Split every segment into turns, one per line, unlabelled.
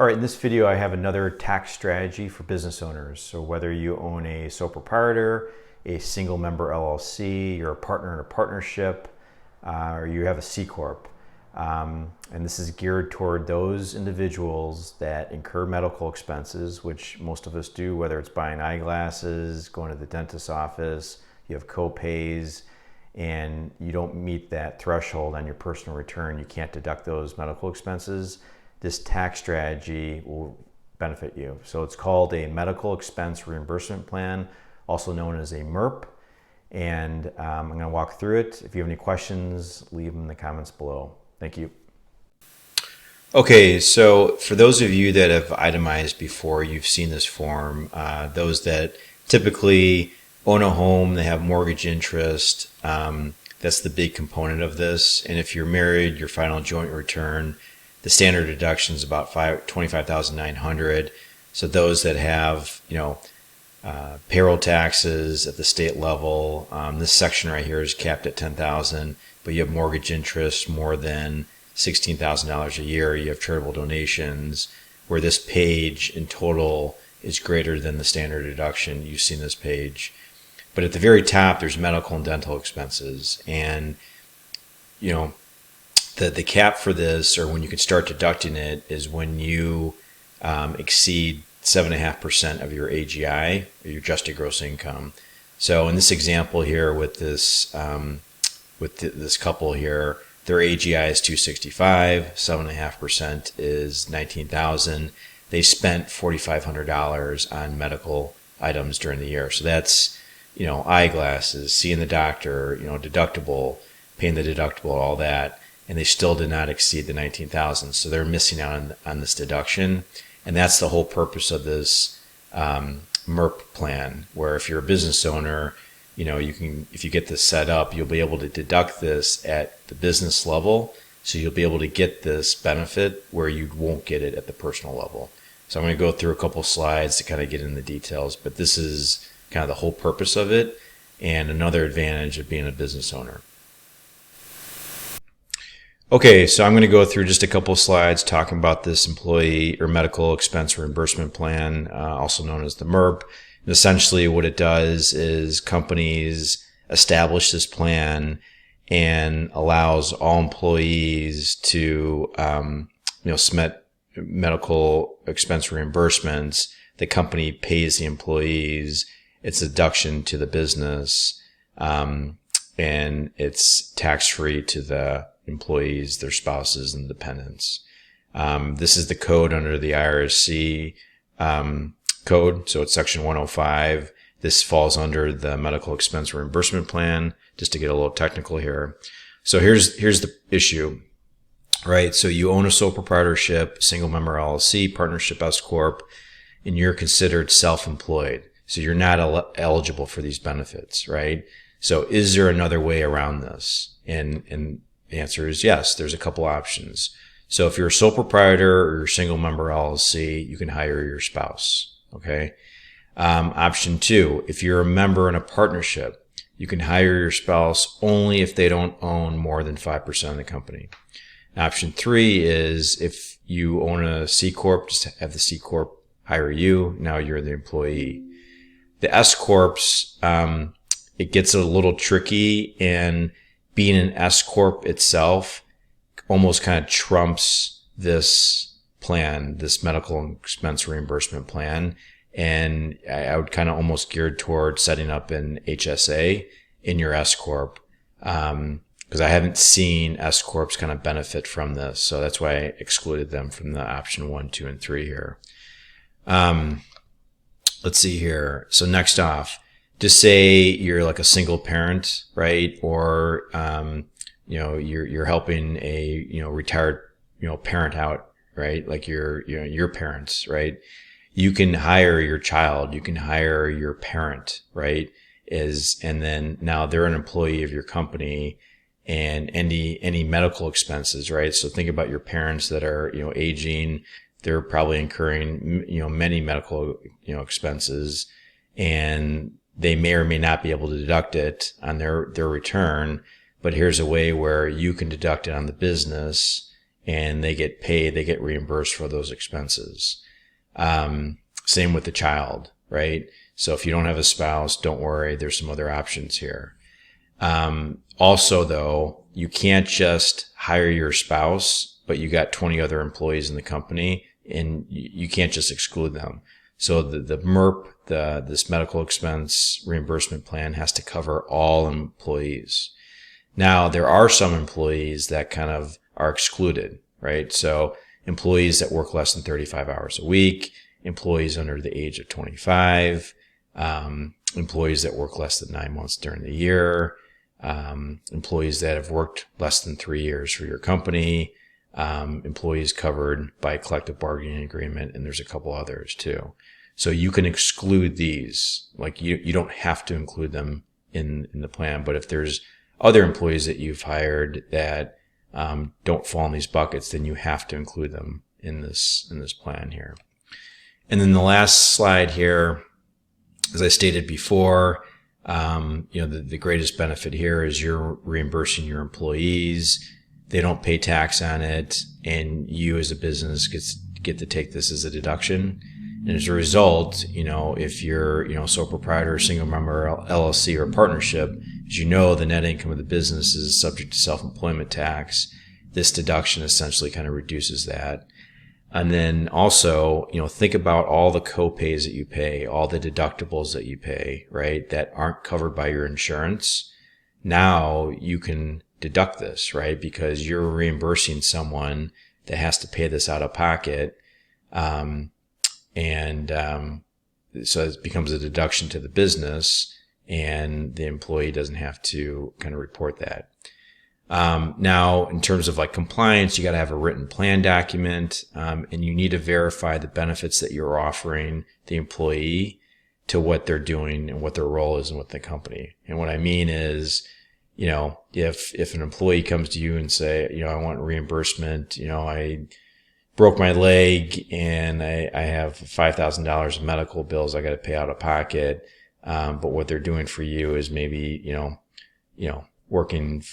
All right, in this video I have another tax strategy for business owners. So whether you own a sole proprietor, a single member LLC, you're a partner in a partnership, or you have a C Corp. And this is geared toward those individuals that incur medical expenses, which most of us do, whether it's buying eyeglasses, going to the dentist's office, you have co-pays, and you don't meet that threshold on your personal return, you can't deduct those medical expenses. This tax strategy will benefit you. So it's called a Medical Expense Reimbursement Plan, also known as a MERP. And I'm going to walk through it. If you have any questions, leave them in the comments below. Thank you. Okay, so for those of you that have itemized before, you've seen this form. Those that typically own a home, they have mortgage interest. That's the big component of this. And if you're married, your final joint return, the standard deduction is about $25,900. So those that have, payroll taxes at the state level, this section right here is capped at $10,000, but you have mortgage interest more than $16,000 a year. You have charitable donations, where this page in total is greater than the standard deduction. You've seen this page. But at the very top, there's medical and dental expenses. And, the cap for this, or when you can start deducting it, is when you exceed 7.5% of your AGI, or your adjusted gross income. So in this example here with this this couple here, their AGI is 265, 7.5% is 19,000. They spent $4,500 on medical items during the year. So that's eyeglasses, seeing the doctor, deductible, paying the deductible, all that. And they still did not exceed the 19,000. So they're missing out on this deduction. And that's the whole purpose of this MERP plan, where if you're a business owner, if you get this set up, you'll be able to deduct this at the business level. So you'll be able to get this benefit where you won't get it at the personal level. So I'm going to go through a couple slides to kind of get into the details, but this is kind of the whole purpose of it and another advantage of being a business owner. Okay, so I'm going to go through just a couple of slides talking about this employee or medical expense reimbursement plan, also known as the MERP. And essentially what it does is companies establish this plan and allows all employees to submit medical expense reimbursements. The company pays the employees. It's a deduction to the business, and it's tax-free to the employees, their spouses, and dependents. This is the code under the IRC code, so it's section 105. This falls under the medical expense reimbursement plan, just to get a little technical here. So here's the issue, right? So you own a sole proprietorship, single member LLC, partnership S Corp, and you're considered self-employed. So you're not eligible for these benefits, right? So is there another way around this? And the answer is yes. There's a couple options. So if you're a sole proprietor or you're a single member LLC, you can hire your spouse. Okay. Option 2, if you're a member in a partnership, you can hire your spouse only if they don't own more than 5% of the company. Option 3 is if you own a C Corp, just have the C Corp hire you. Now you're the employee. The S Corps, it gets a little tricky, and being an S Corp itself almost kind of trumps this plan, this medical expense reimbursement plan. And I would kind of almost geared toward setting up an HSA in your S Corp, because I haven't seen S Corps kind of benefit from this. So that's why I excluded them from the option 1, 2, and 3 here. Let's see here. So next off, just say you're like a single parent, right? Or, you're helping a, retired, parent out, right? Like your parents, right? You can hire your child. You can hire your parent, right? And then now they're an employee of your company, and any medical expenses, right? So think about your parents that are, aging. They're probably incurring, many medical, expenses, and they may or may not be able to deduct it on their return. But here's a way where you can deduct it on the business, and they get paid, they get reimbursed for those expenses. Same with the child, right? So if you don't have a spouse, don't worry. There's some other options here. Also though, you can't just hire your spouse, but you got 20 other employees in the company, and you can't just exclude them. So the MERP, this Medical Expense Reimbursement Plan, has to cover all employees. Now, there are some employees that kind of are excluded, right? So employees that work less than 35 hours a week, employees under the age of 25, employees that work less than 9 months during the year, employees that have worked less than 3 years for your company, employees covered by a collective bargaining agreement, and there's a couple others too. So you can exclude these. Like you don't have to include them in the plan, but if there's other employees that you've hired that don't fall in these buckets, then you have to include them in this plan here. And then the last slide here, as I stated before, the greatest benefit here is you're reimbursing your employees. They don't pay tax on it, and you as a business get to take this as a deduction. And as a result, if you're, sole proprietor, single member, LLC, or partnership, as you know, the net income of the business is subject to self-employment tax. This deduction essentially kind of reduces that. And then also, think about all the co-pays that you pay, all the deductibles that you pay, right, that aren't covered by your insurance. Now you can deduct this, right, because you're reimbursing someone that has to pay this out of pocket. So it becomes a deduction to the business, and the employee doesn't have to kind of report that. Now, in terms of like compliance, you got to have a written plan document, and you need to verify the benefits that you're offering the employee to what they're doing and what their role is with the company. And what I mean is, if an employee comes to you and say, I want reimbursement, I broke my leg and I have $5,000 of medical bills I got to pay out of pocket. But what they're doing for you is maybe, working,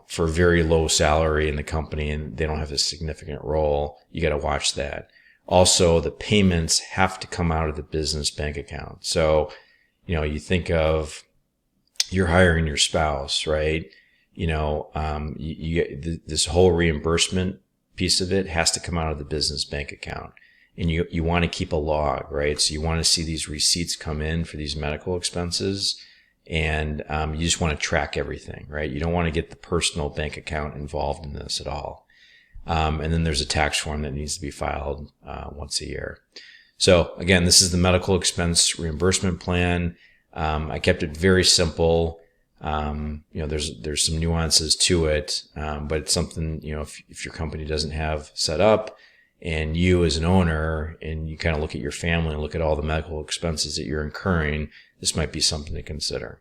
for a very low salary in the company, and they don't have a significant role. You got to watch that. Also, the payments have to come out of the business bank account. So, you think of you're hiring your spouse, right? This whole reimbursement piece of it has to come out of the business bank account, and you want to keep a log, right? So you want to see these receipts come in for these medical expenses, and you just want to track everything, right? You don't want to get the personal bank account involved in this at all. And then there's a tax form that needs to be filed once a year. So again, this is the Medical Expense Reimbursement Plan. I kept it very simple. There's some nuances to it, but it's something, if your company doesn't have set up, and you as an owner, and you kind of look at your family and look at all the medical expenses that you're incurring, this might be something to consider.